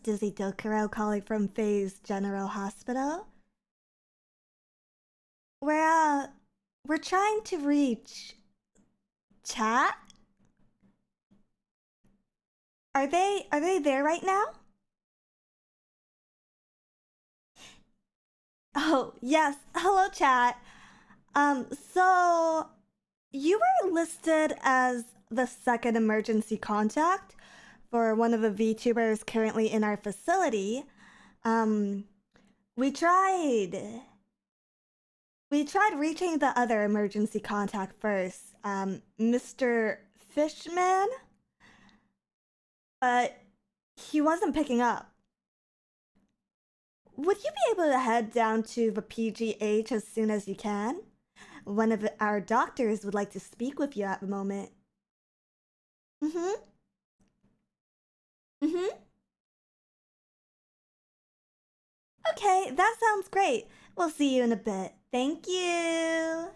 Dizzy Dokuro calling from FaZe General Hospital. We're trying to reach chat. Are they there right now? Oh, yes. Hello, chat. So you were listed as the second emergency contact for one of the VTubers currently in our facility. We tried reaching the other emergency contact first, Mr. Fishman, but he wasn't picking up. Would you be able to head down to the PGH as soon as you can? One of our doctors would like to speak with you at the moment. Mm-hmm. Okay, that sounds great. We'll see you in a bit. Thank you.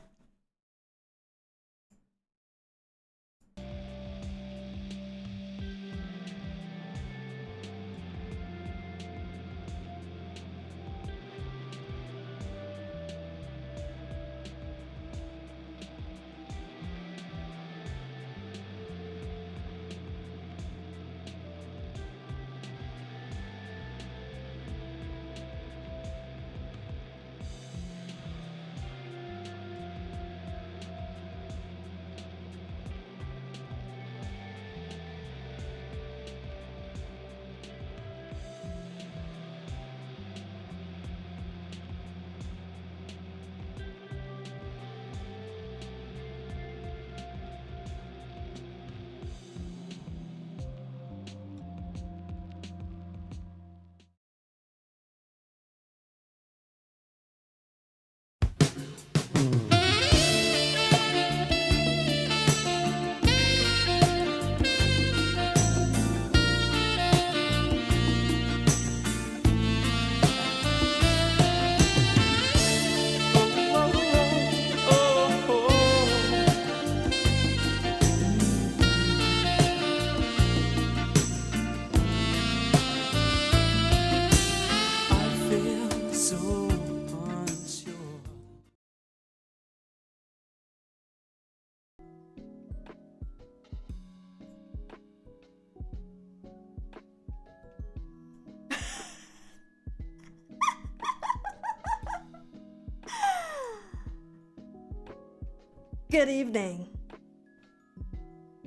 Good evening.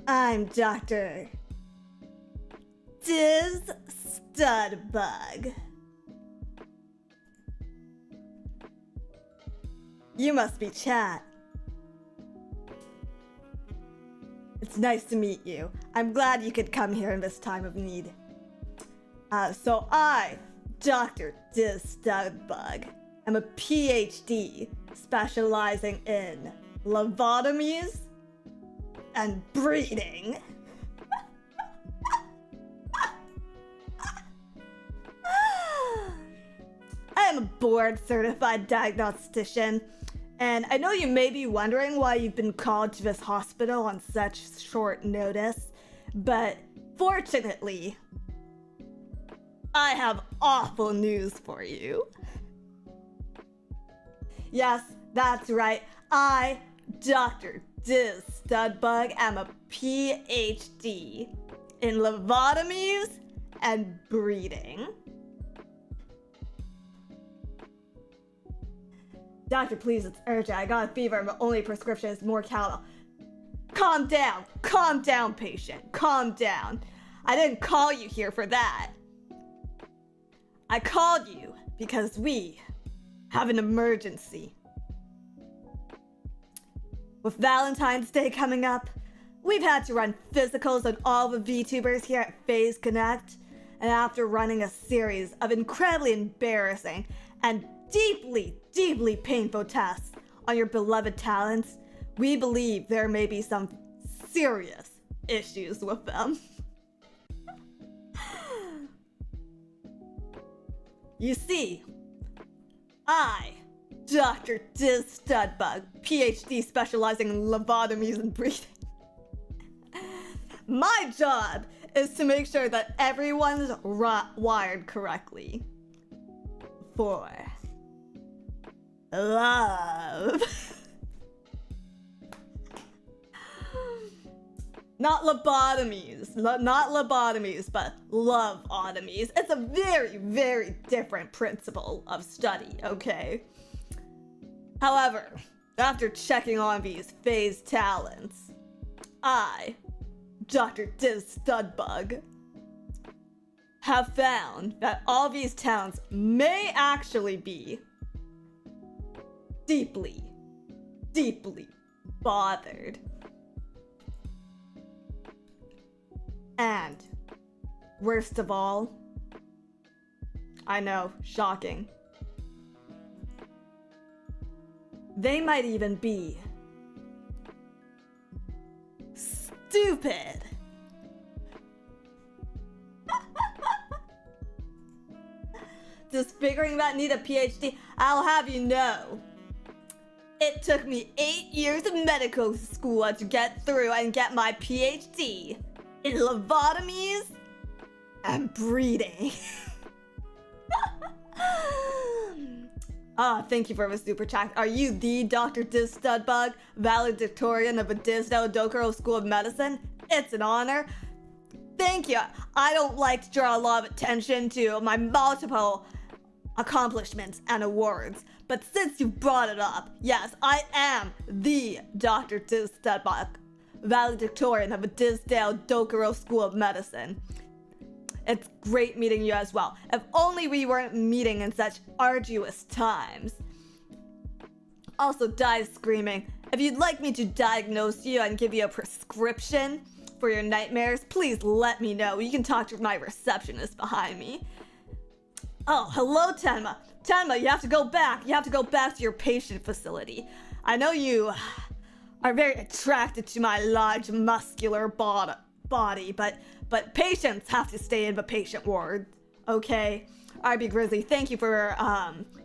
I'm Dr. Studbug. You must be Chat. It's nice to meet you. I'm glad you could come here in this time of need. So I, Dr. Studbug, am a PhD specializing in lobotomies and breeding. I am a board-certified diagnostician, and I know you may be wondering why you've been called to this hospital on such short notice, but fortunately, I have awful news for you. Yes, that's right. I, Dr. Studbug, am a PhD in lobotomies and breeding. Doctor, please, it's urgent. I got a fever and my only prescription is more Calma. Calm down, patient. Calm down. I didn't call you here for that. I called you because we have an emergency. With Valentine's Day coming up, we've had to run physicals on all the VTubers here at FaZe Connect, and after running a series of incredibly embarrassing and deeply painful tests on your beloved talents, we believe there may be some serious issues with them. You see, I, Dr. Studbug, PhD specializing in lobotomies and breeding. My job is to make sure that everyone's wired correctly. For love. Not lobotomies, not lobotomies, but love-otomies. It's a very, very different principle of study, okay? However, after checking on these phase talents, I, Dr.Studbug, have found that all these talents may actually be deeply, deeply bothered. And worst of all, I know, shocking, they might even be stupid. Disfiguring that need a PhD? I'll have you know, it took me 8 years of medical school to get through and get my PhD in lobotomies and breeding. Thank you for the super chat. Are you the Dr.Studbug, valedictorian of the Dokuro School of Medicine? It's an honor. Thank you. I don't like to draw a lot of attention to my multiple accomplishments and awards, but since you brought it up, yes, I am the Dr.Studbug, valedictorian of the Dokuro School of Medicine. It's great meeting you as well. If only we weren't meeting in such arduous times. Also, die screaming. If you'd like me to diagnose you and give you a prescription for your nightmares, please let me know. You can talk to my receptionist behind me. Oh, hello, Tenma. Tenma, you have to go back. You have to go back to your patient facility. I know you are very attracted to my large muscular body, but patients have to stay in the patient ward, okay? RB Grizzly, thank you for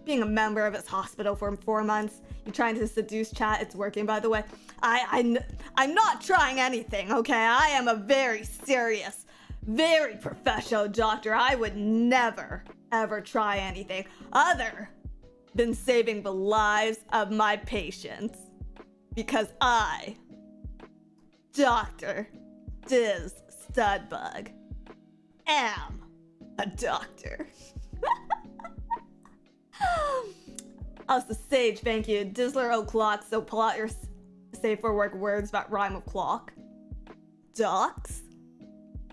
being a member of this hospital for 4 months. You're trying to seduce chat. It's working, by the way. I'm not trying anything, okay? I am a very serious, very professional doctor. I would never, ever try anything other than saving the lives of my patients. Because I, Dr. Studbug, am a doctor. Also, Sage, thank you. Dizzler O'Clock, so pull out your safe for work words that rhyme with clock. Docs?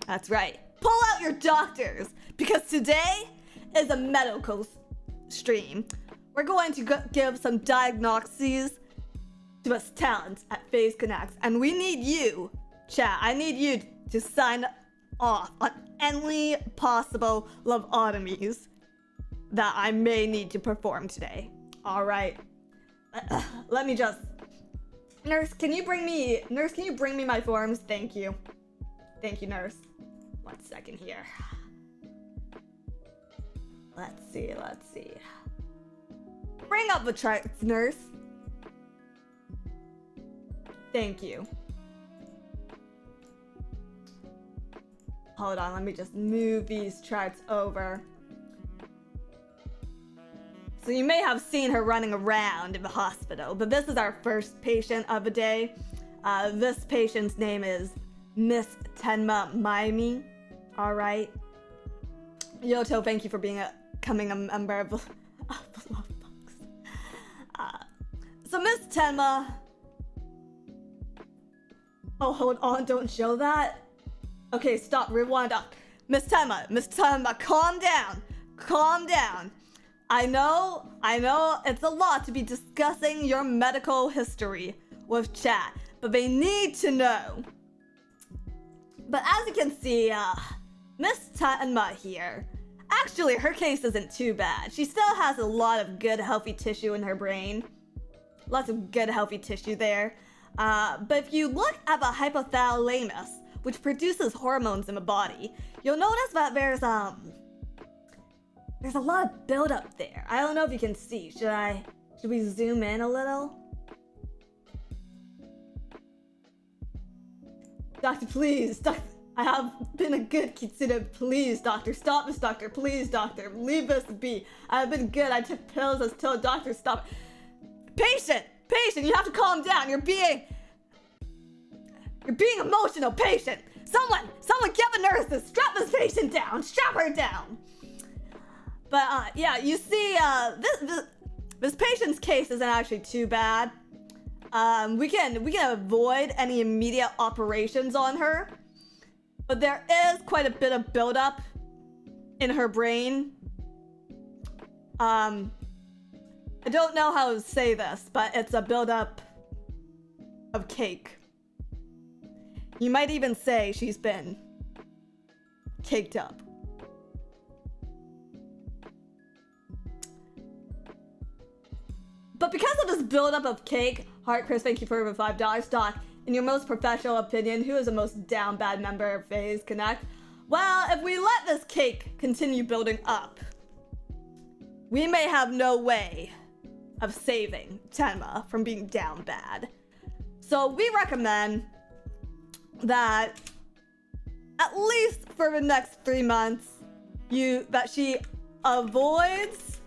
That's right. Pull out your doctors, because today is a medical stream. We're going to give some diagnoses to us talents at Phase Connect, and we need you, chat. I need you to sign off on any possible lobotomies that I may need to perform today. All right. Let me just. Nurse, can you bring me my forms? Thank you. Thank you, nurse. 1 second here. Let's see. Bring up the charts, nurse. Thank you. Hold on, let me just move these charts over. So you may have seen her running around in the hospital, but this is our first patient of the day. This patient's name is Miss Tenma Maimi. All right. Yoto, thank you for becoming a member of the Love Box. So Miss Tenma. Oh, hold on, don't show that. Okay, stop, rewind up. Miss Tenma, calm down. I know it's a lot to be discussing your medical history with chat, but they need to know. But as you can see, Miss Tenma here, actually her case isn't too bad. She still has a lot of good healthy tissue in her brain. Lots of good healthy tissue there. But if you look at the hypothalamus, which produces hormones in the body, you'll notice that there's a lot of buildup there. I don't know if you can see. Should we zoom in a little? Doctor, please. I have been a good kitsune. Please, doctor, stop this, doctor. Please, doctor, leave this be. I have been good. I took pills until doctor stopped. Patient, you have to calm down. You're being emotional, patient. Someone get the nurses. Strap this patient down. Strap her down. But yeah, you see, this patient's case isn't actually too bad. We can avoid any immediate operations on her. But there is quite a bit of buildup in her brain. I don't know how to say this, but it's a buildup of cake. You might even say she's been caked up. But because of this buildup of cake, Heart Chris, thank you for over $5. Doc, in your most professional opinion, who is the most down bad member of Phase Connect? Well, if we let this cake continue building up, we may have no way of saving Tenma from being down bad. So we recommend that at least for the next 3 months, that she avoids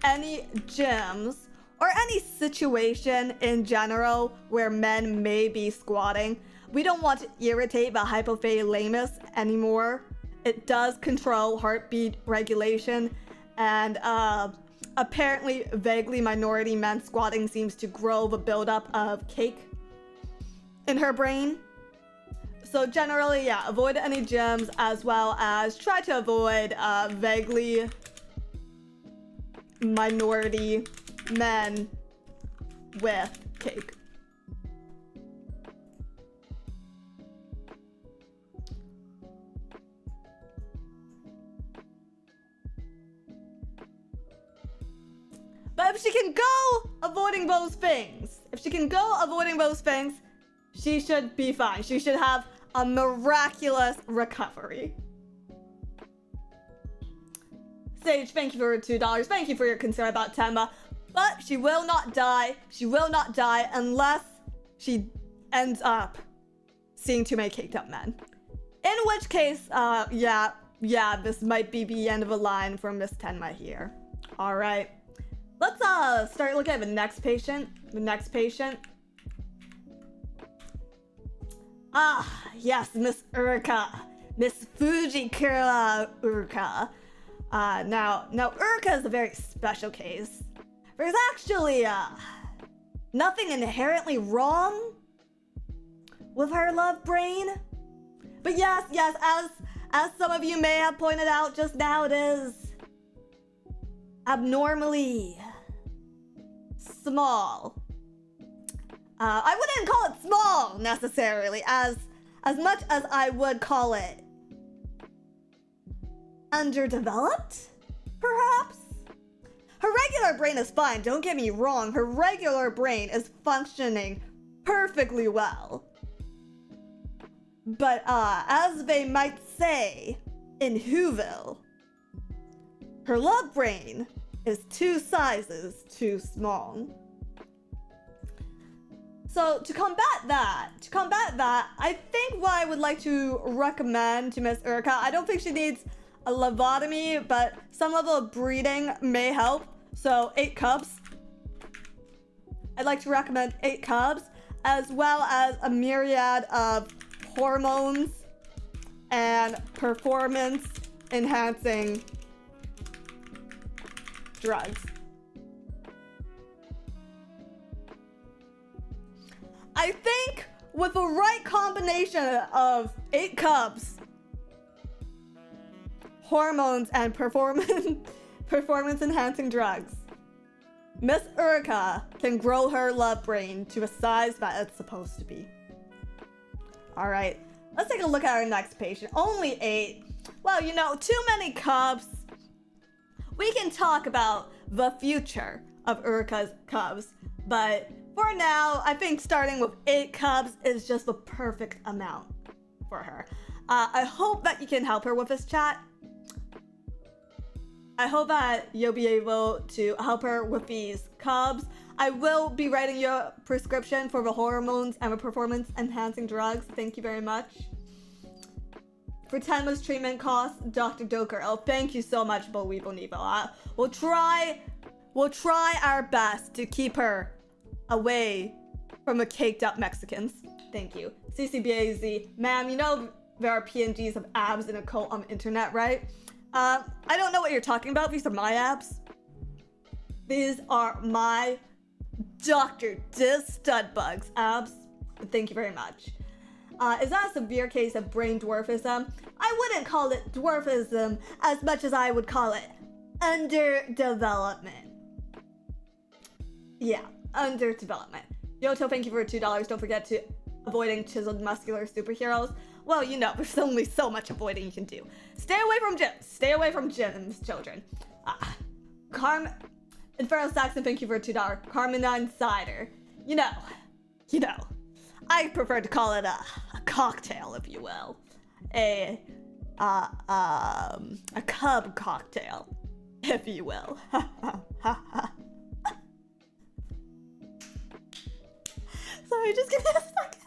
any gyms or any situation in general where men may be squatting. We don't want to irritate the hypothalamus anymore. It does control heartbeat regulation, and apparently vaguely minority men squatting seems to grow the buildup of cake in her brain. So generally, yeah, avoid any gyms, as well as try to avoid vaguely minority men with cake. But if she can go avoiding those things, she should be fine. She should have a miraculous recovery. Sage, thank you for $2. Thank you for your concern about Tenma. But she will not die. She will not die unless she ends up seeing too many caked up men. In which case, yeah, this might be the end of a line for Miss Tenma here. All right. Let's start looking at the next patient. Ah, yes, Miss Urka. Miss Fujikura Urka. Now Urka is a very special case. There's actually, nothing inherently wrong with her love brain. But yes, as some of you may have pointed out just now, it is abnormally small. I wouldn't call it small necessarily, as much as I would call it underdeveloped, perhaps? Her regular brain is fine, don't get me wrong. Her regular brain is functioning perfectly well. But as they might say in Whoville, her love brain is 2 sizes too small. So to combat that, I think what I would like to recommend to Miss Urka, I don't think she needs a lobotomy, but some level of breeding may help. So 8 cubs. I'd like to recommend 8 cubs, as well as a myriad of hormones and performance enhancing drugs. I think with the right combination of 8 cubs, hormones, and performance enhancing drugs, Miss Urka can grow her love brain to a size that it's supposed to be. Alright, let's take a look at our next patient. Only 8. Well, you know, too many cubs. We can talk about the future of Urka's cubs, but for now, I think starting with 8 cubs is just the perfect amount for her. I hope that you can help her with this, chat. I hope that you'll be able to help her with these cubs. I will be writing your prescription for the hormones and the performance enhancing drugs. Thank you very much. for 10 months treatment costs, Dr. Dokuro. Thank you so much, Boweeble Nevo. We'll try our best to keep her away from the caked up Mexicans. Thank you. CCBAZ. Ma'am, you know there are PNGs of abs in a cult on the internet, right? I don't know what you're talking about. These are my abs. These are my Dr.Studbug's abs. Thank you very much. Is that a severe case of brain dwarfism? I wouldn't call it dwarfism as much as I would call it underdevelopment. Yeah, underdevelopment. Yoto, thank you for $2. Don't forget to avoiding chiseled muscular superheroes. Well, you know, there's only so much avoiding you can do. Stay away from gyms. Stay away from gyms, children. Inferno Saxon, thank you for $2. Carmenine Cider. You know. I prefer to call it a cocktail, if you will. A cub cocktail, if you will. Sorry, just give me a second.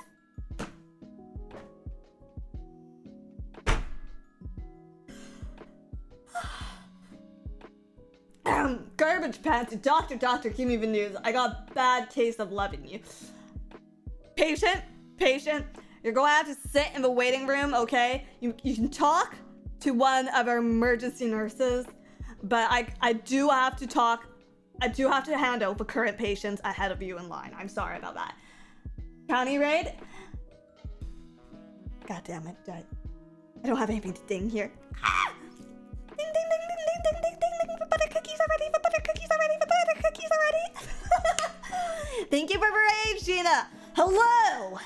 Garbage pants, doctor, give me the news. I got a bad case of loving you. Patient, you're going to have to sit in the waiting room, okay? You can talk to one of our emergency nurses, but I do have to handle the current patients ahead of you in line. I'm sorry about that. County raid? God damn it, I don't have anything to ding here. Ah! Ding, ding, ding, ding, ding, ding, ding, ding, ding, for butter cookies already, for butter cookies already. Thank you for the raid, Gina. Hello,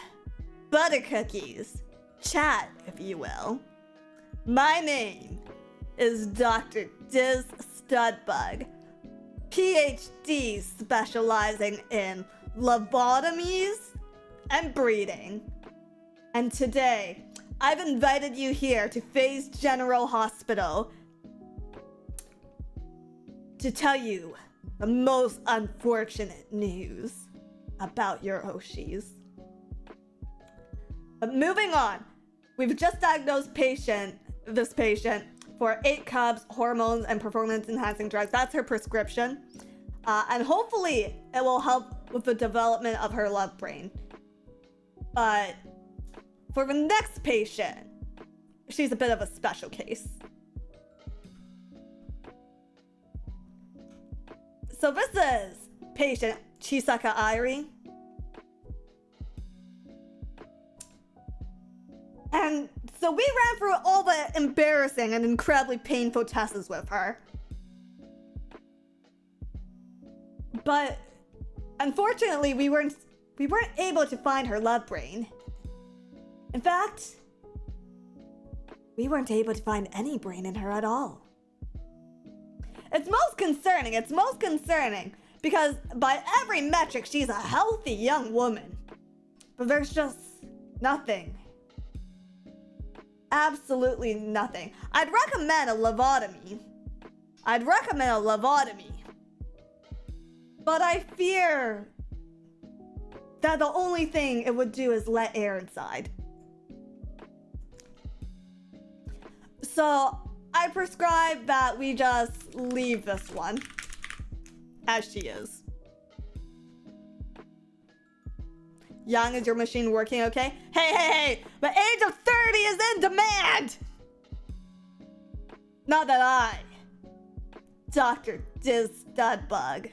butter cookies. Chat, if you will. My name is Dr. Studbug, PhD specializing in lobotomies and breeding. And today, I've invited you here to FaZe General Hospital to tell you the most unfortunate news about your Oshis. But moving on, we've just diagnosed this patient for 8 cubs, hormones, and performance-enhancing drugs. That's her prescription. And hopefully, it will help with the development of her love brain. But for the next patient, she's a bit of a special case. So this is patient Chisaka Airi. And so we ran through all the embarrassing and incredibly painful tests with her. But unfortunately, we weren't able to find her love brain. In fact, we weren't able to find any brain in her at all. It's most concerning because by every metric, she's a healthy young woman. But there's just nothing. Absolutely nothing. I'd recommend a lobotomy. But I fear that the only thing it would do is let air inside. So I prescribe that we just leave this one as she is. Young, is your machine working okay? Hey! The age of 30 is in demand! Not that I, Dr. Studbug,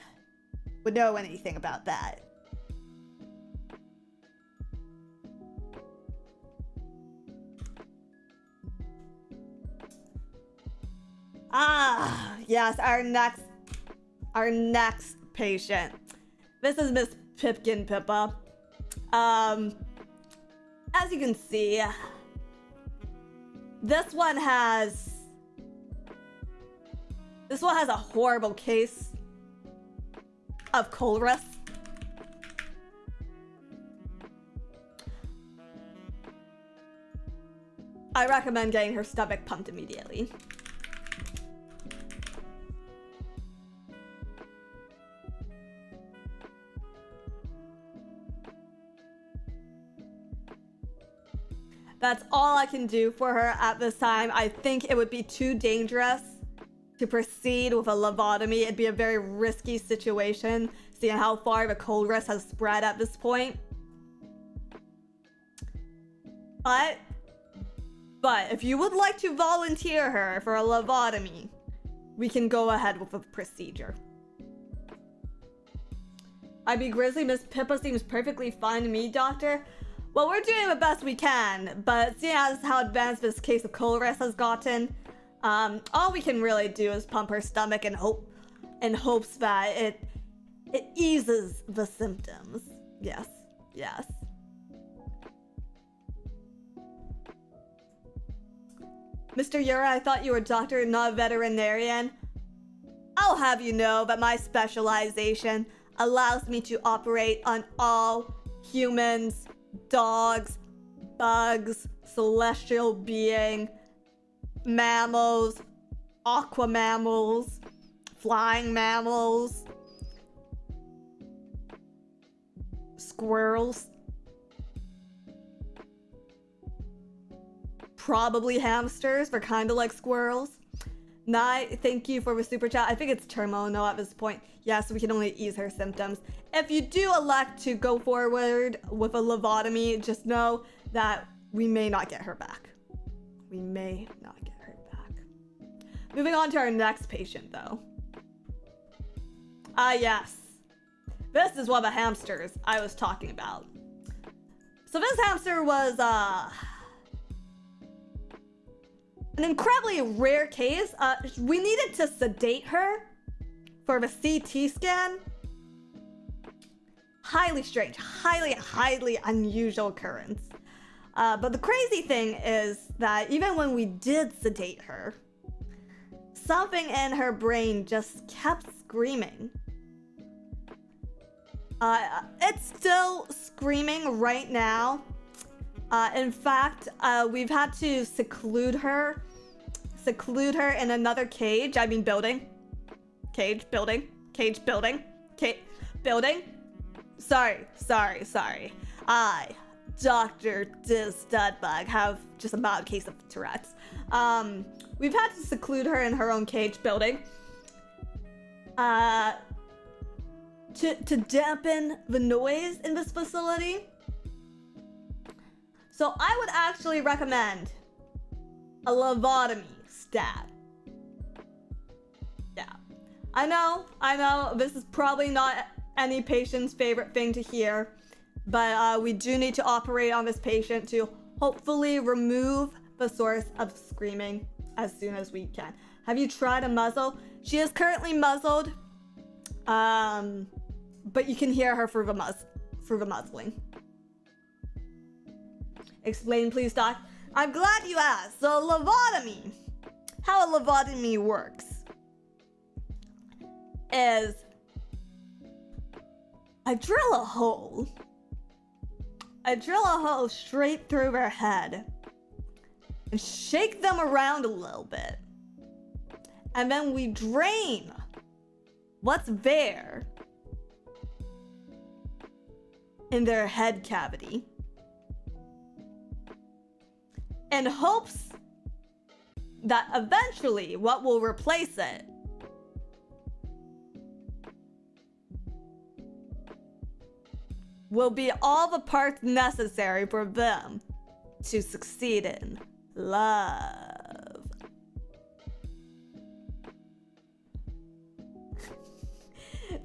would know anything about that. Yes, our next patient. This is Miss Pipkin Pippa. As you can see, this one has a horrible case of cholera. I recommend getting her stomach pumped immediately. That's all I can do for her at this time. I think it would be too dangerous to proceed with a lobotomy. It'd be a very risky situation, seeing how far the cold rest has spread at this point. But if you would like to volunteer her for a lobotomy, we can go ahead with the procedure. IB Grizzly, Miss Pippa seems perfectly fine to me, Doctor. Well, we're doing the best we can, but seeing as how advanced this case of cholera has gotten, all we can really do is pump her stomach and hopes that it eases the symptoms. Yes, yes. Mr. Yura, I thought you were a doctor, not a veterinarian. I'll have you know that my specialization allows me to operate on all humans, dogs, bugs, celestial being, mammals, aqua mammals, flying mammals, squirrels, probably hamsters. They're kind of like squirrels. Night, thank you for the super chat. I think it's terminal at this point. Yes, we can only ease her symptoms. If you do elect to go forward with a lobotomy, just know that we may not get her back. We may not get her back. Moving on to our next patient, though. Yes. This is one of the hamsters I was talking about. So this hamster was, an incredibly rare case. We needed to sedate her for the CT scan. Highly strange, highly unusual occurrence. But the crazy thing is that even when we did sedate her, something in her brain just kept screaming. It's still screaming right now. In fact, we've had to seclude her in another cage. I mean building. Cage, building. Cage, building. Building. Sorry. I, Dr.Studbug, have just a mild case of Tourette's. We've had to seclude her in her own cage building. To dampen the noise in this facility. So I would actually recommend a lobotomy stat. Yeah. I know, this is probably not any patient's favorite thing to hear, but we do need to operate on this patient to hopefully remove the source of screaming as soon as we can. Have you tried a muzzle? She is currently muzzled, but you can hear her through the muzzling. Explain, please, Doc. I'm glad you asked. So, lobotomy. How a lobotomy works is I drill a hole straight through their head and shake them around a little bit. And then we drain what's there in their head cavity in hopes that eventually what will replace it will be all the parts necessary for them to succeed in love.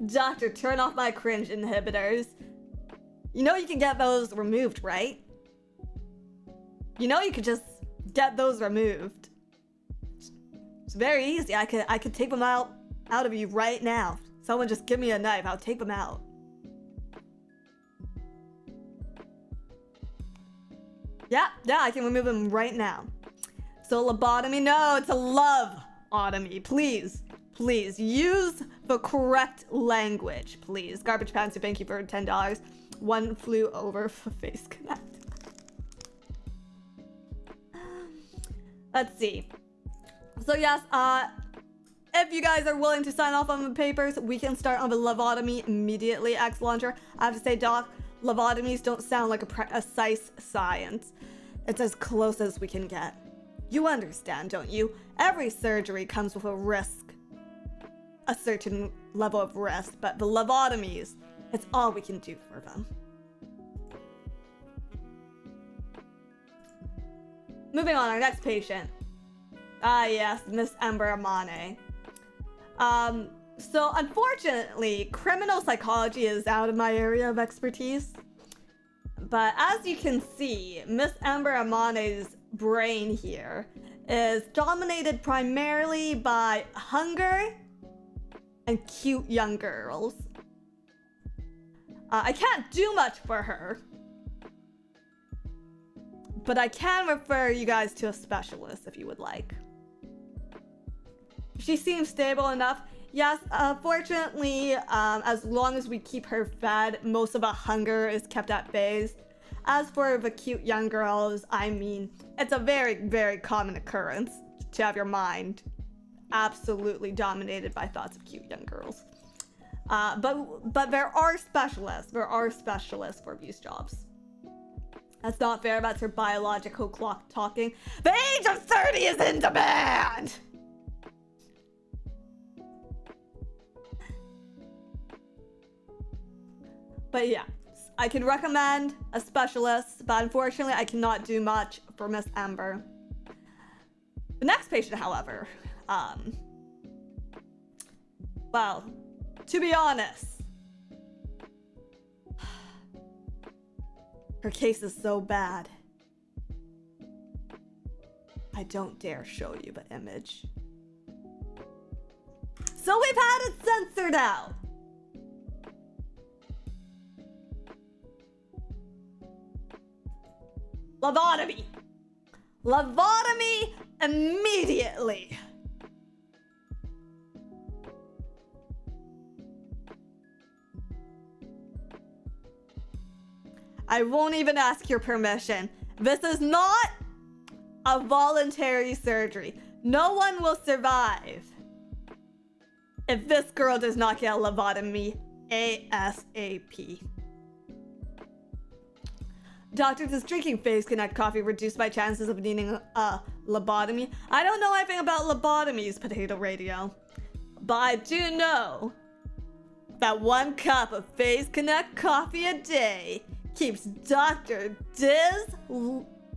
Doctor, turn off my cringe inhibitors. You know you can get those removed, right? You know you could just get those removed. It's very easy. I could take them out of you right now. Someone just give me a knife. I'll take them out. Yeah, I can remove them right now. So lobotomy, no, it's a love-otomy. Please use the correct language, please. Garbage Pants, thank you for $10. One flew over for Face Connect. Let's see. So yes, if you guys are willing to sign off on the papers, we can start on the lobotomy immediately. X Launcher. I have to say, Doc, lobotomies don't sound like a precise science. It's as close as we can get. You understand, don't you? Every surgery comes with a risk. A certain level of risk, but the lobotomies, it's all we can do for them. Moving on, our next patient. Ah yes, Miss Ember Amane. So unfortunately, criminal psychology is out of my area of expertise. But as you can see, Miss Ember Amane's brain here is dominated primarily by hunger and cute young girls. I can't do much for her, but I can refer you guys to a specialist if you would like. She seems stable enough. Yes, fortunately, as long as we keep her fed, most of the hunger is kept at bay. As for the cute young girls, I mean, it's a very, very common occurrence to have your mind absolutely dominated by thoughts of cute young girls. But there are specialists. There are specialists for these jobs. That's not fair. That's her biological clock talking. The age of 30 is in demand! But yeah, I can recommend a specialist, but unfortunately I cannot do much for Miss Ember. The next patient, however, well, to be honest, her case is so bad. I don't dare show you the image. So we've had it censored out. Lobotomy. Lobotomy immediately. I won't even ask your permission. This is not a voluntary surgery. No one will survive if this girl does not get a lobotomy ASAP. Doctor, does drinking Phase Connect coffee reduce my chances of needing a lobotomy? I don't know anything about lobotomies, Potato Radio. But I do know that 1 cup of Phase Connect coffee a day keeps Dr.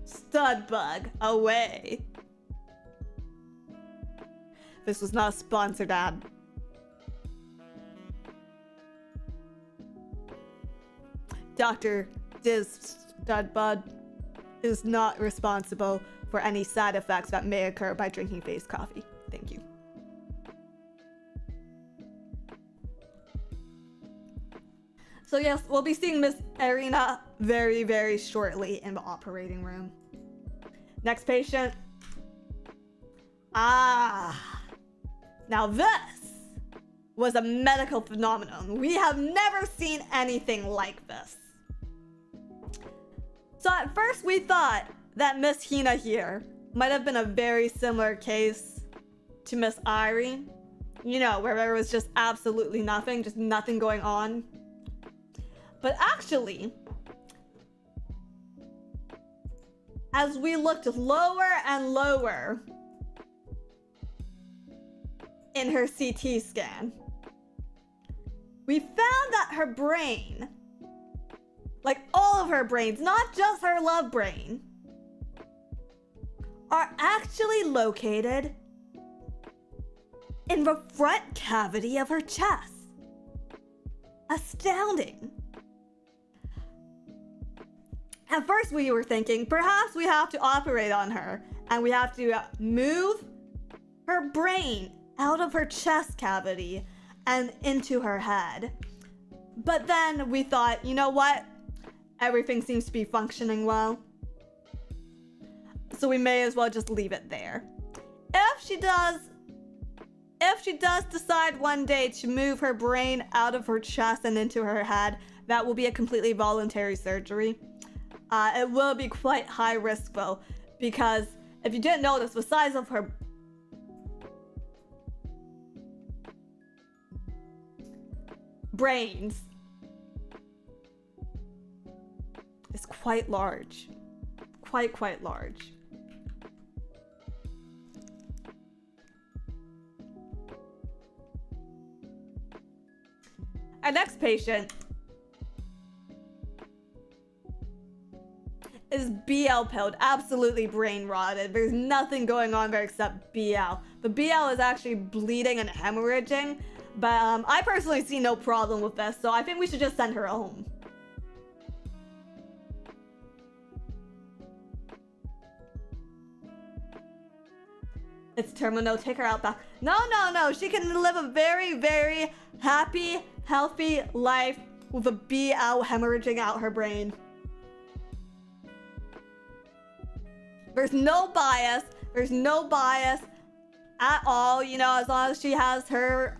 Studbug away. This was not a sponsored ad. Dr. Studbug is not responsible for any side effects that may occur by drinking Phase coffee. Thank you. So yes, we'll be seeing Miss Irina very, very shortly in the operating room. Next patient. Now this was a medical phenomenon. We have never seen anything like this. So at first we thought that Miss Hina here might have been a very similar case to Miss Irene. You know, where there was just absolutely nothing, just nothing going on. But actually, as we looked lower and lower in her CT scan, we found that her brain, like all of her brains, not just her love brain, are actually located in the front cavity of her chest. Astounding. At first we were thinking perhaps we have to operate on her and we have to move her brain out of her chest cavity and into her head. But then we thought, you know what? Everything seems to be functioning well. So we may as well just leave it there. If she does decide one day to move her brain out of her chest and into her head, that will be a completely voluntary surgery. It will be quite high risk though, because if you didn't notice, the size of her brains is quite large. quite large. Our next patient is BL pilled, absolutely brain rotted. There's nothing going on there except BL. The BL is actually bleeding and hemorrhaging, but I personally see no problem with this, so I think we should just send her home. It's terminal, take her out back. No, she can live a very happy, healthy life with a BL hemorrhaging out her brain. There's no bias at all, you know, as long as she has her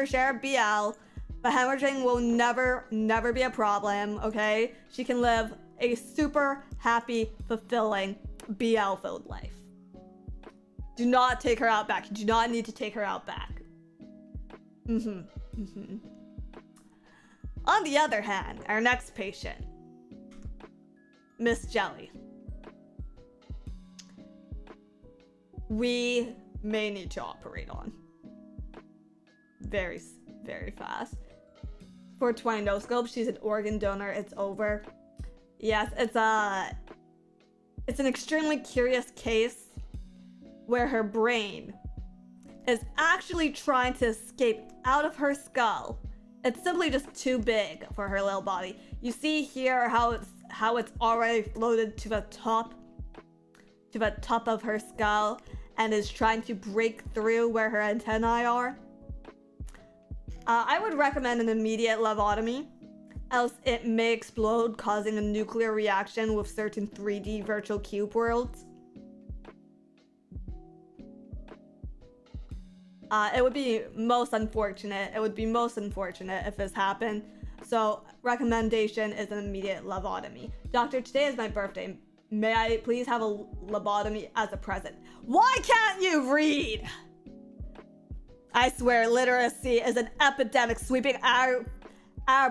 share of BL. But hemorrhaging will never be a problem, okay? She can live a super happy, fulfilling, BL-filled life. Do not take her out back. You do not need to take her out back. On the other hand, our next patient, Miss Jelly. We may need to operate on. Very fast. 420 no scope. She's an organ donor. It's over. Yes, it's an extremely curious case where her brain is actually trying to escape out of her skull. It's simply just too big for her little body. You see here how it's already floated to the top of her skull and is trying to break through where her antennae are. I would recommend an immediate lobotomy, else it may explode, causing a nuclear reaction with certain 3D virtual cube worlds. It would be most unfortunate. If this happened. So, recommendation is an immediate lobotomy. Doctor, today is my birthday. May I please have a lobotomy as a present? Why can't you read? I swear, literacy is an epidemic sweeping our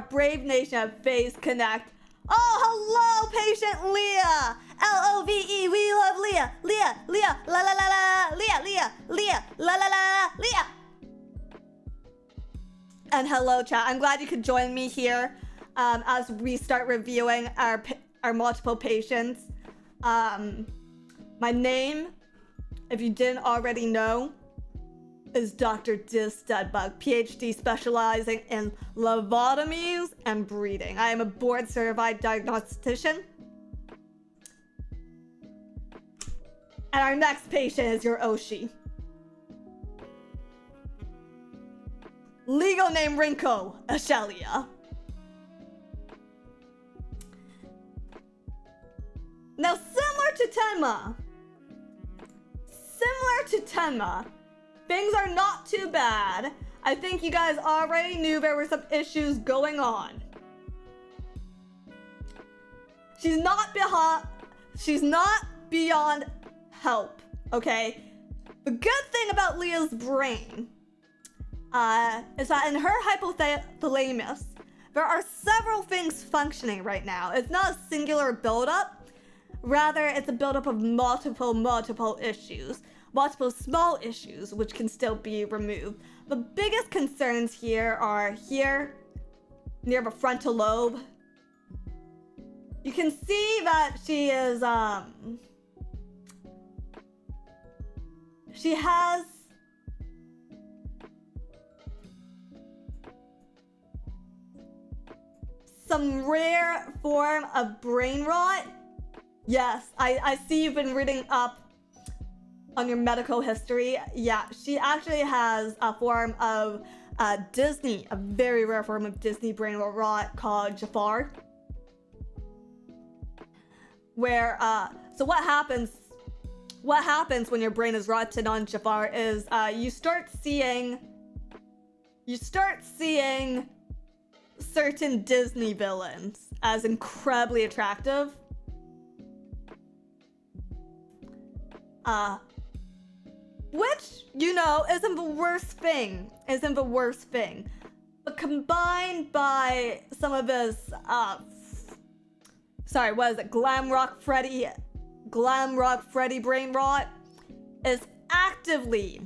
brave nation of Phase Connect. Oh, hello, patient Leah! L-O-V-E, we love Leah! Leah, la la la la, Leah, la la la, Leah! And hello, chat. I'm glad you could join me here as we start reviewing our multiple patients. My name, if you didn't already know, is Dr.Studbug, PhD specializing in lobotomies and breeding. I am a board-certified diagnostician. And our next patient is your Oshi. Legal name Rinko Ashelia. Now, similar to Tenma, things are not too bad. I think you guys already knew there were some issues going on. She's not beyond help, okay? The good thing about Leah's brain is that in her hypothalamus, there are several things functioning right now. It's not a singular buildup. Rather, it's a buildup of multiple issues. Multiple small issues, which can still be removed. The biggest concerns here are here, near the frontal lobe. You can see that she is, she has some rare form of brain rot. Yes, I see you've been reading up on your medical history. Yeah, she actually has a form of Disney, a very rare form of Disney brain rot called Jafar. Where, so what happens when your brain is rotted on Jafar is you start seeing certain Disney villains as incredibly attractive. Which, you know, isn't the worst thing. But combined by some of this, sorry, what is it? Glam Rock Freddy glam rock Freddy brain rot is actively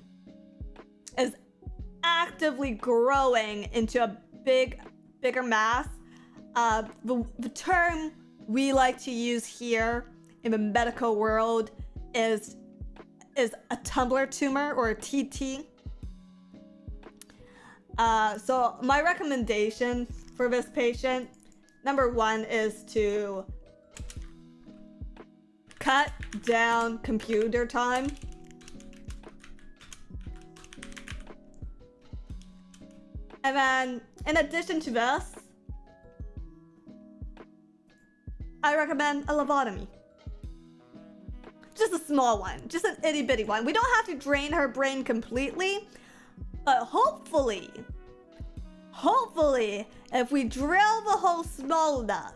growing into a bigger mass. The term we like to use here in the medical world is a tumbler tumor, or a TT. So my recommendation for this patient, number one, is to cut down computer time. And then, in addition to this, I recommend a lobotomy. Just a small one, just an itty bitty one. We don't have to drain her brain completely, but hopefully, if we drill the hole small enough,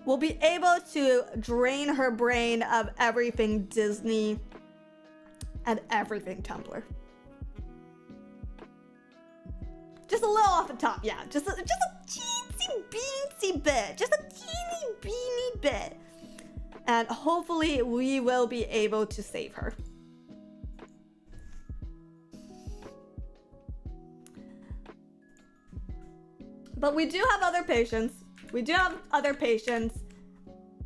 we'll be able to drain her brain of everything Disney and everything Tumblr. Just a little off the top, yeah. Just a teensy beensy bit. Just a teeny beeny bit. And hopefully we will be able to save her. But we do have other patients.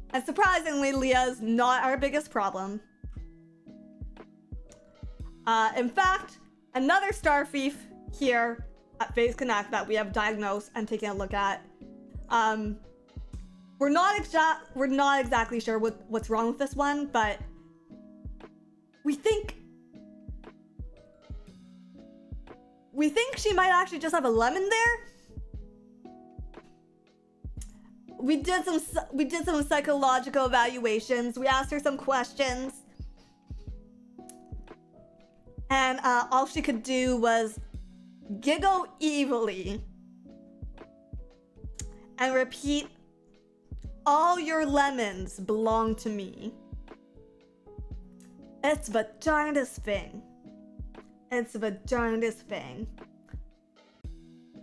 And surprisingly, Leah's not our biggest problem. In fact, another star thief here at Phase Connect that we have diagnosed and taken a look at. We're not exactly sure what's wrong with this one, but we think she might actually just have a lemon there. We did some psychological evaluations. We asked her some questions, and all she could do was giggle evilly and repeat, "All your lemons belong to me." It's the darndest thing.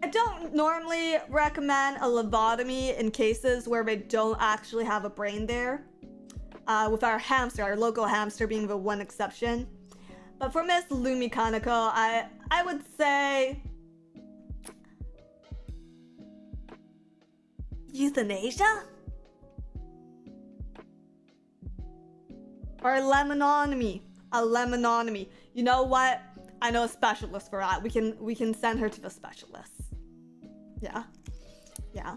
I don't normally recommend a lobotomy in cases where they don't actually have a brain there. With our local hamster being the one exception. But for Miss Lumi Kaneko, I would say euthanasia? Or a lemanotomy. You know what? I know a specialist for that. We can send her to the specialist. Yeah.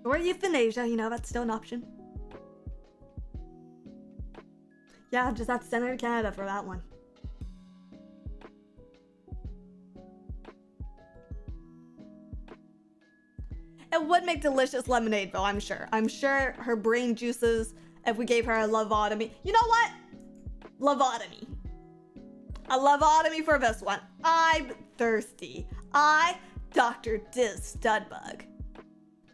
Or euthanasia, that's still an option. Yeah, just have to send her to Canada for that one. It would make delicious lemonade, though, I'm sure. I'm sure her brain juices, if we gave her a lobotomy. You know what? Lobotomy. A lobotomy for this one. I'm thirsty. Dr.Studbug.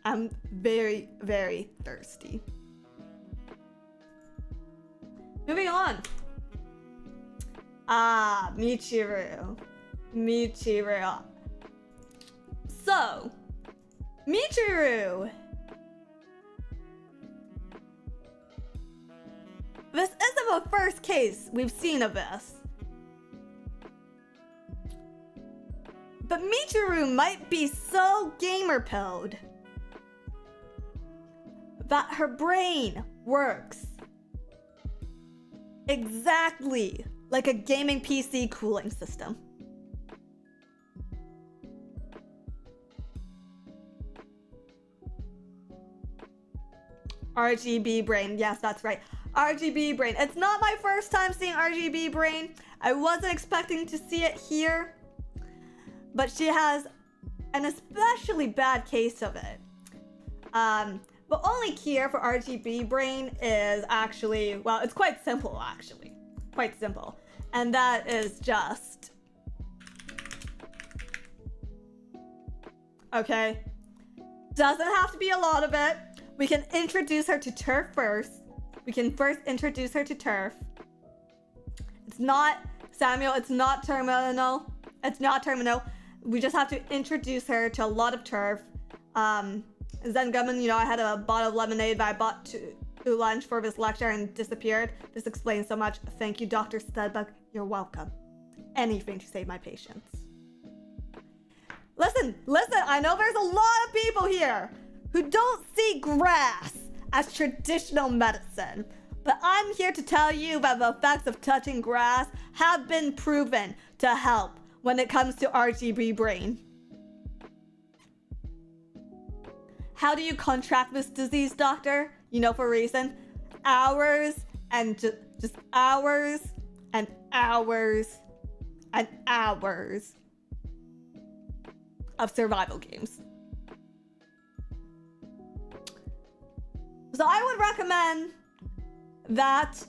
I'm very, very thirsty. Moving on. Michiru. So, Michiru. This isn't the first case we've seen of this. But Michiru might be so gamer-pilled that her brain works exactly like a gaming PC cooling system. RGB brain, yes, that's right. RGB brain. It's not my first time seeing RGB brain. I wasn't expecting to see it here, but she has an especially bad case of it. The only cure for RGB brain is actually, well, it's quite simple actually. Quite simple. And that is just, okay, doesn't have to be a lot of it. We can introduce her to turf first. We can first introduce her to turf. It's not, Samuel, it's not terminal. It's not terminal. We just have to introduce her to a lot of turf. Zen Gummin, I had a bottle of lemonade that I bought to lunch for this lecture and disappeared. This explains so much. Thank you, Dr. Studbug. You're welcome. Anything to save my patients. Listen, I know there's a lot of people here who don't see grass as traditional medicine, but I'm here to tell you that the effects of touching grass have been proven to help when it comes to RGB brain. How do you contract this disease, doctor? You know, for a reason. Hours and just hours and hours and hours of survival games. So I would recommend that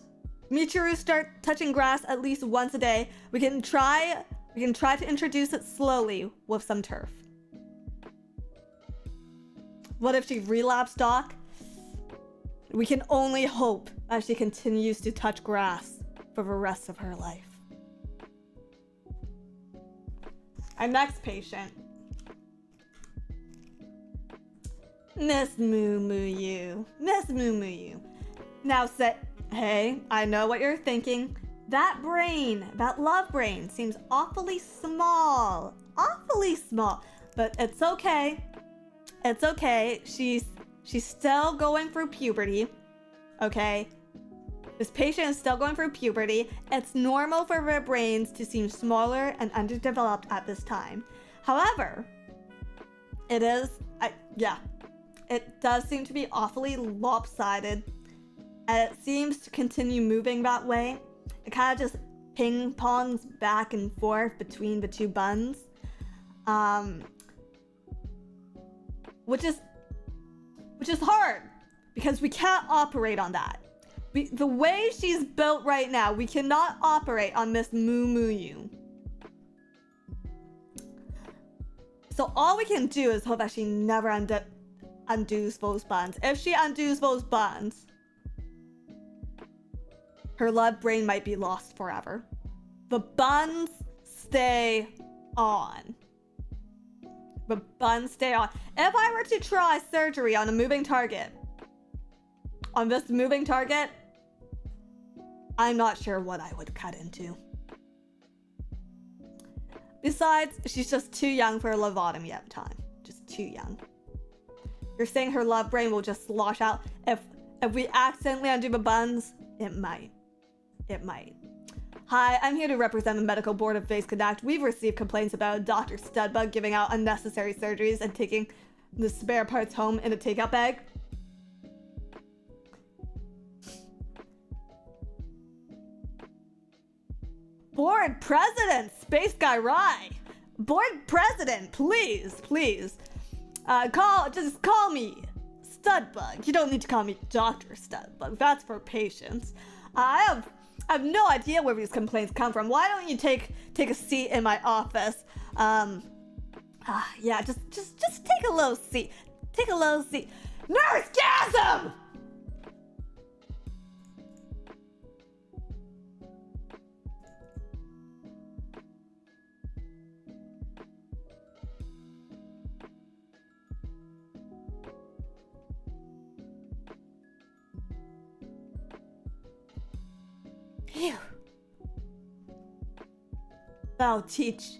Michiru start touching grass at least once a day. We can try to introduce it slowly with some turf. What if she relapsed, Doc? We can only hope that she continues to touch grass for the rest of her life. Our next patient. Miss Moo Moo You. Miss Moo Moo You. Now say, hey, I know what you're thinking. That brain, that love brain, seems awfully small. Awfully small. But it's okay. It's okay. She's still going through puberty. Okay? This patient is still going through puberty. It's normal for their brains to seem smaller and underdeveloped at this time. However, it does seem to be awfully lopsided, and it seems to continue moving that way. It kind of just ping-pongs back and forth between the two buns, which is hard because we can't operate on that. The way she's built right now, we cannot operate on Miss Moo Moo You. So all we can do is hope that she never undoes those buns. If she undoes those buns, her love brain might be lost forever. The buns stay on. The buns stay on. If I were to try surgery on a moving target, on this moving target, I'm not sure what I would cut into. Besides, she's just too young for a lobotomy at the time. Just too young. You're saying her love brain will just slosh out? If we accidentally undo the buns, it might. It might. Hi, I'm here to represent the medical board of Face Connect. We've received complaints about Dr.Studbug giving out unnecessary surgeries and taking the spare parts home in a takeout bag. Board President, Space Guy Rye. Board President, please. Just call me Studbug. You don't need to call me Dr. Studbug. That's for patients. I have no idea where these complaints come from. Why don't you take a seat in my office? Yeah, just take a little seat. Take a little seat. Nursegasm! Phew. Thou teach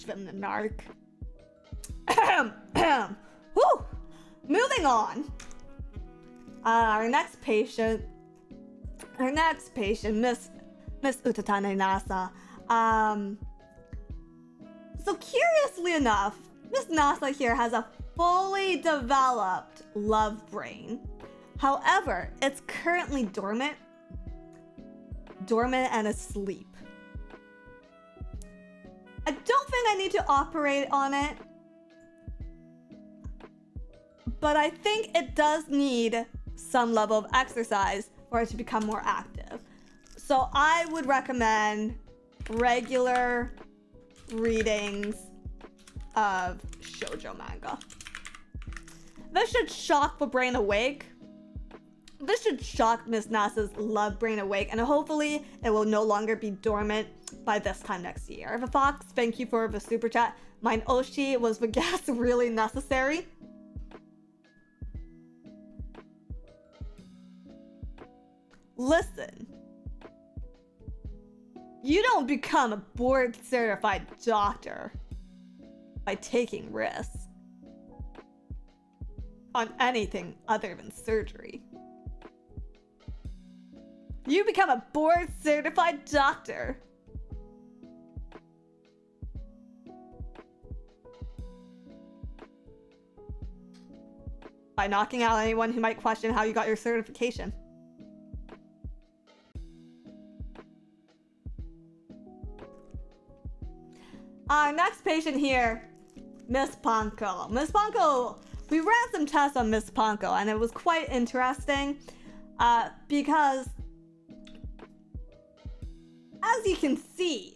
them the narc. Whew. Moving on. Our next patient, Miss Utatane Nasa. So curiously enough, Miss Nasa here has a fully developed love brain. However, it's currently dormant and asleep. I don't think I need to operate on it, but I think it does need some level of exercise for it to become more active. So I would recommend regular readings of shoujo manga. This should shock the brain awake. This should shock Miss Nasa's love brain awake, and hopefully it will no longer be dormant by this time next year. The Fox, thank you for the super chat. Mine Oshi, was the gas really necessary? Listen. You don't become a board-certified doctor by taking risks on anything other than surgery. You become a board-certified doctor by knocking out anyone who might question how you got your certification. Our next patient here, Miss Ponko. Miss Ponko, we ran some tests on Miss Ponko, and it was quite interesting because, as you can see,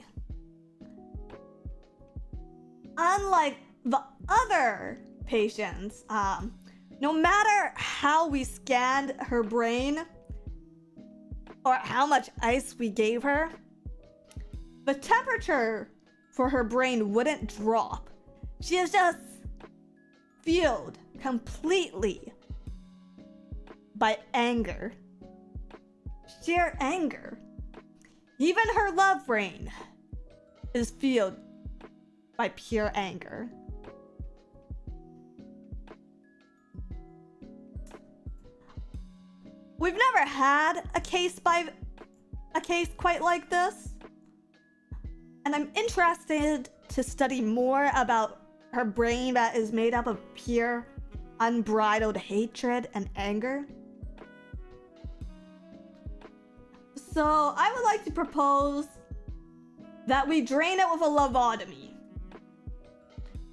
unlike the other patients, no matter how we scanned her brain or how much ice we gave her, the temperature for her brain wouldn't drop. She is just fueled completely by anger. Sheer anger. Even her love brain is fueled by pure anger. We've never had a case quite like this. And I'm interested to study more about her brain that is made up of pure, unbridled hatred and anger. So I would like to propose that we drain it with a lobotomy.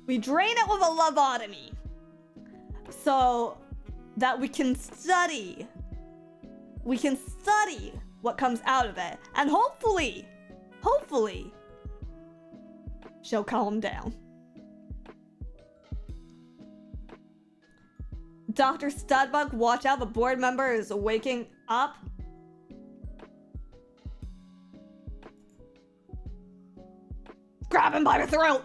We drain it with a lobotomy so that we can study what comes out of it. And hopefully, she'll calm down. Dr.Studbug, watch out, the board member is waking up. Grab him by the throat!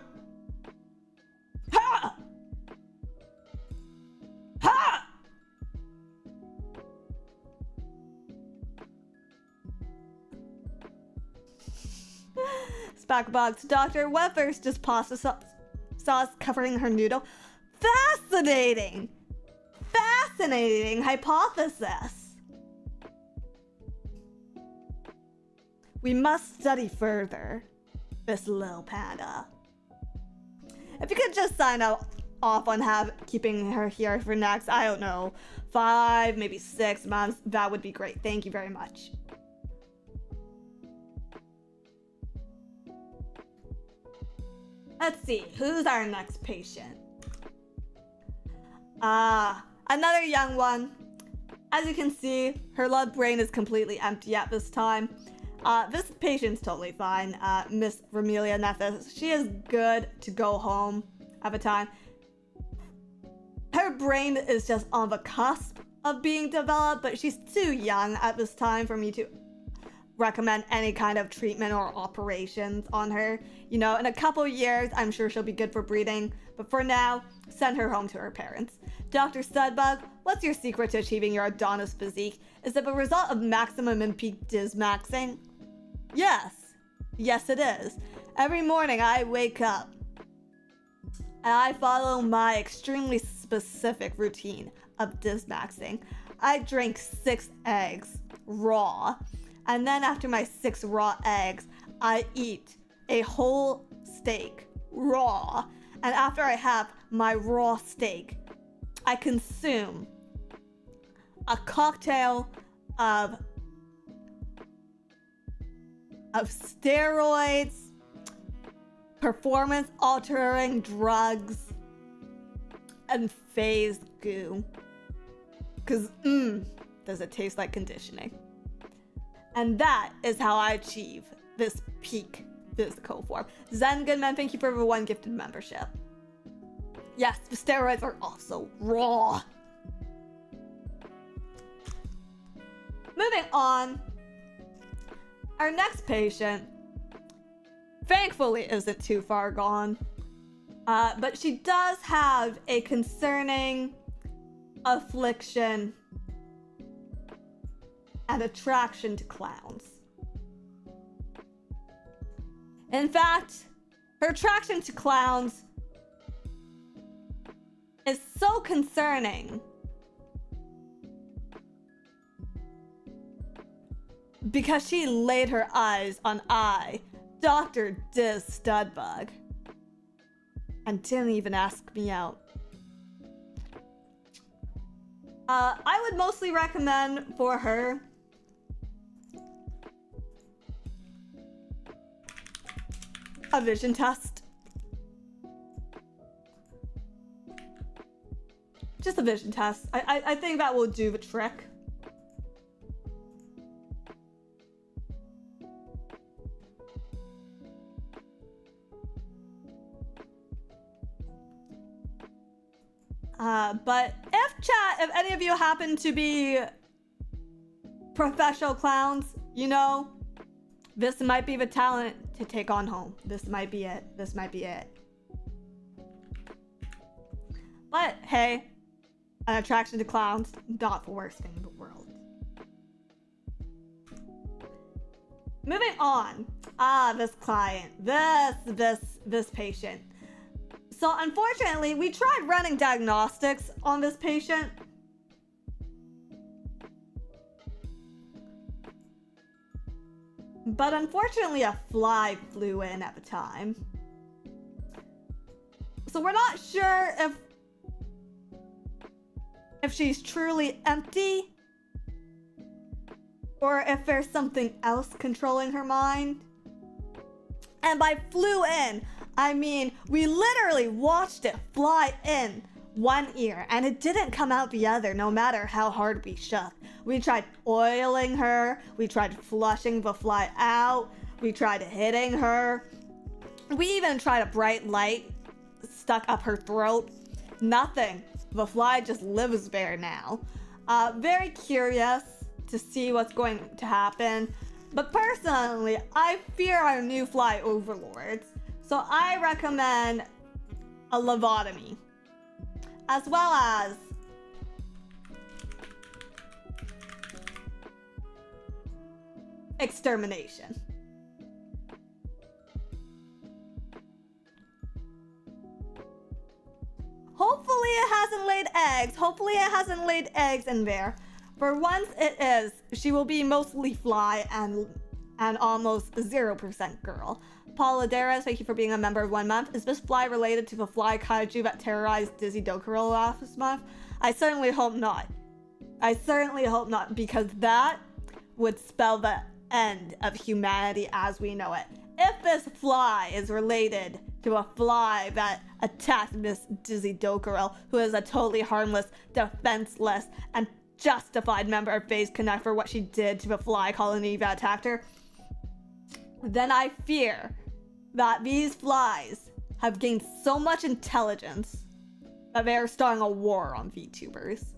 Ha! Ha! Spackbox, Doctor, what first does pasta sauce covering her noodle? Fascinating! Fascinating hypothesis! We must study further, this little panda. If you could just sign off on keeping her here for next, I don't know, 5, maybe 6 months, that would be great. Thank you very much. Let's see, who's our next patient? Another young one. As you can see, her love brain is completely empty at this time. This patient's totally fine. Miss Vermelia Nethys, she is good to go home at the time. Her brain is just on the cusp of being developed, but she's too young at this time for me to recommend any kind of treatment or operations on her. You know, in a couple years, I'm sure she'll be good for breathing, but for now, send her home to her parents. Dr.Studbug, what's your secret to achieving your Adonis physique? Is it the result of maximum and peak dizmaxing? Yes. Yes, it is. Every morning I wake up and I follow my extremely specific routine of dizmaxing. I drink 6 eggs raw. And then after my 6 raw eggs, I eat a whole steak raw. And after I have my raw steak, I consume a cocktail of steroids, performance-altering drugs, and phase goo. 'Cause, does it taste like conditioning? And that is how I achieve this peak physical form. Zen Goodman, thank you for the 1 gifted membership. Yes, the steroids are also raw. Moving on. Our next patient, thankfully, isn't too far gone. But she does have a concerning affliction an attraction to clowns. In fact, her attraction to clowns is so concerning because she laid her eyes on Dr.Studbug, and didn't even ask me out. I would mostly recommend for her a vision test. Just a vision test. I think that will do the trick. But if any of you happen to be professional clowns, you know, this might be the talent to take on home. This might be it. This might be it. But hey, an attraction to clowns, not the worst thing in the world. Moving on. This client. This patient. So unfortunately, we tried running diagnostics on this patient. But unfortunately, a fly flew in at the time. So we're not sure if she's truly empty or if there's something else controlling her mind. And by flew in, I mean, we literally watched it fly in one ear and it didn't come out the other, no matter how hard we shoved. We tried oiling her, we tried flushing the fly out, we tried hitting her. We even tried a bright light stuck up her throat. Nothing. The fly just lives there now. Very curious to see what's going to happen. But personally, I fear our new fly overlords. So I recommend a lobotomy, as well as extermination. Hopefully it hasn't laid eggs. Hopefully it hasn't laid eggs in there. For once it is, she will be mostly fly and almost 0% girl. Paula Daras, thank you for being a member of 1 month. Is this fly related to the fly kaiju that terrorized Dizzy Dokuro last month? I certainly hope not. I certainly hope not, because that would spell the end of humanity as we know it. If this fly is related to a fly that attacked Miss Dizzy Dokuro, who is a totally harmless, defenseless, and justified member of Phase Connect for what she did to the fly colony that attacked her, then I fear that these flies have gained so much intelligence that they are starting a war on VTubers.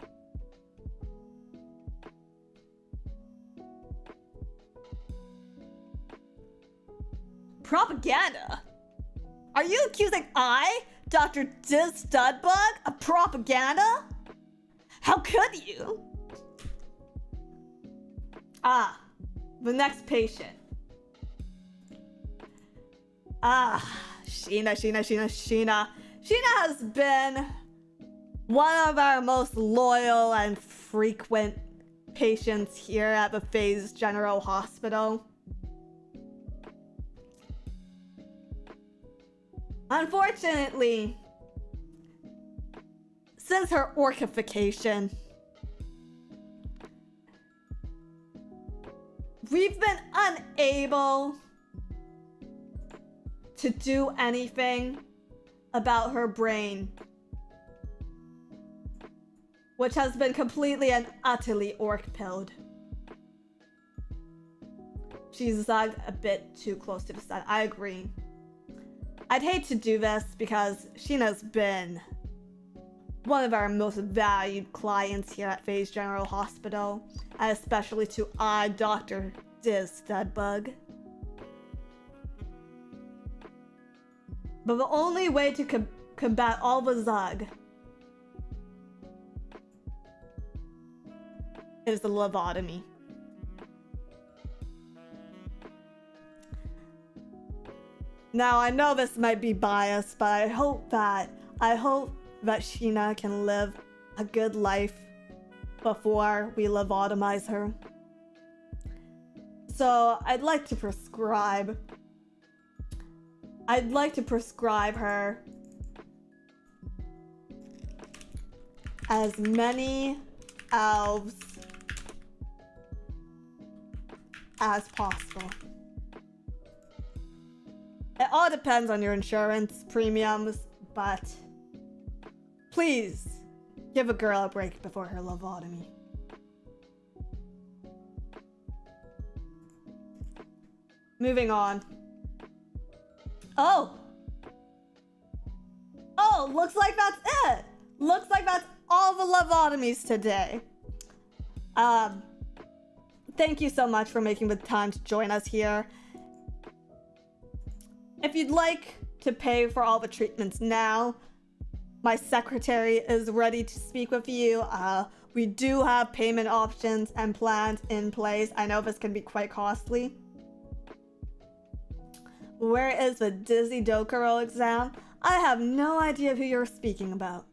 Propaganda? Are you accusing Dr.Studbug, of propaganda? How could you? The next patient. Sheena. Sheena has been one of our most loyal and frequent patients here at the Phase General Hospital. Unfortunately, since her orcification, we've been unable to do anything about her brain, which has been completely and utterly orc-pilled. She's zugged a bit too close to the sun. I agree. I'd hate to do this because Sheena's been one of our most valued clients here at Phase General Hospital, and especially to Dr.Studbug. But the only way to combat all the Zug is the lobotomy. Now, I know this might be biased, but I hope that Sheena can live a good life before we lobotomize her. So, I'd like to prescribe her as many elves as possible. It all depends on your insurance premiums, but please give a girl a break before her lobotomy. Moving on. Oh, looks like that's it. Looks like that's all the lobotomies today. Thank you so much for making the time to join us here. If you'd like to pay for all the treatments now, my secretary is ready to speak with you. We do have payment options and plans in place. I know this can be quite costly. Where is the Dizzy Dokuro exam? I have no idea who you're speaking about.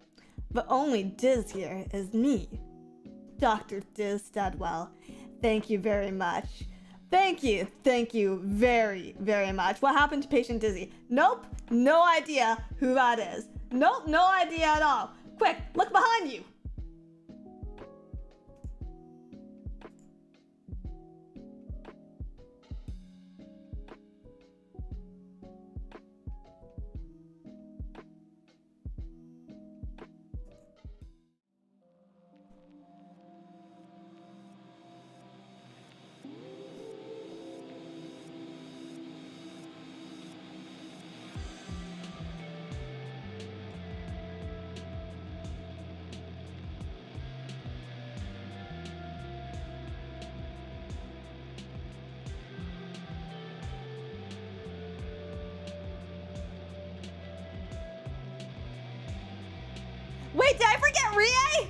The only Diz here is me, Dr.Studbug. Thank you very much. Thank you very, very much. What happened to patient Dizzy? Nope, no idea who that is. Nope, no idea at all. Quick, look behind you. Wait, did I forget Rie?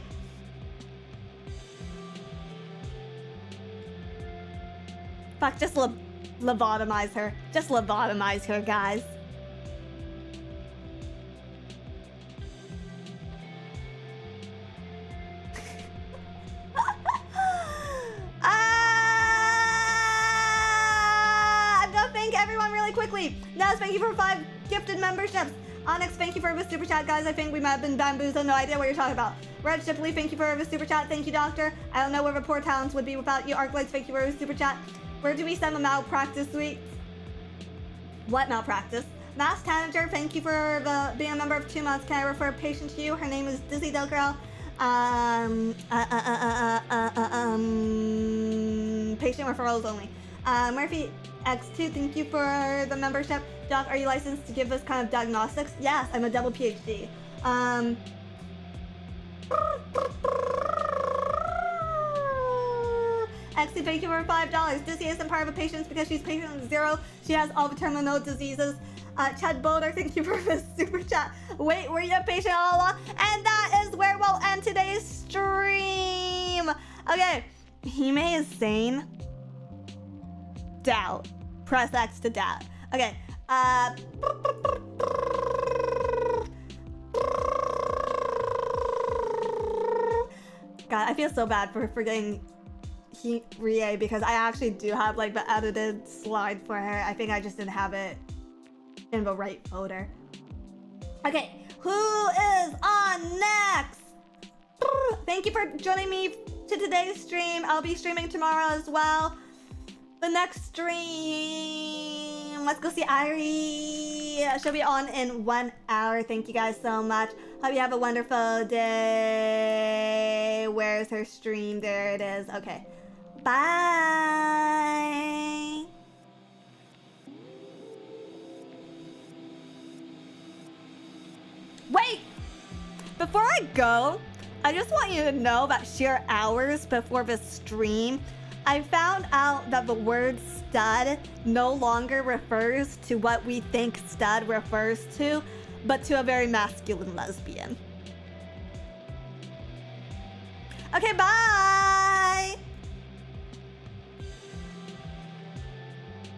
Fuck, just lobotomize her. Just lobotomize her, guys. I'm gonna thank everyone really quickly. Naz, thank you for 5 gifted memberships. Onyx, thank you for the super chat, guys. I think we might have been bamboozled. No idea what you're talking about. Red Shipley, thank you for the super chat. Thank you, Doctor. I don't know where the poor towns would be without you. Arclights, thank you for the super chat. Where do we send the malpractice suite? What malpractice? Mass Tanager, thank you for being a member of 2 months. Can I refer a patient to you? Her name is Dizzy Dokuro. Patient referrals only. Murphy X2, thank you for the membership. Doc, are you licensed to give this kind of diagnostics? Yes, I'm a double PhD. X2, thank you for $5. Dizzy isn't part of a patient's because she's patient 0. She has all the terminal diseases. Chad Boulder, thank you for the super chat. Wait, were you a patient all along? And that is where we'll end today's stream. Okay, Hime is sane. Doubt. Press X to doubt. Okay. God, I feel so bad for forgetting Rie because I actually do have like the edited slide for her. I think I just didn't have it in the right folder. Okay, who is on next? Thank you for joining me to today's stream. I'll be streaming tomorrow as well. The next stream, let's go see Irie. She'll be on in 1 hour. Thank you guys so much. Hope you have a wonderful day. Where's her stream? There it is. Okay. Bye. Wait! Before I go, I just want you to know that sheer hours before the stream, I found out that the word stud no longer refers to what we think stud refers to, but to a very masculine lesbian. Okay, bye!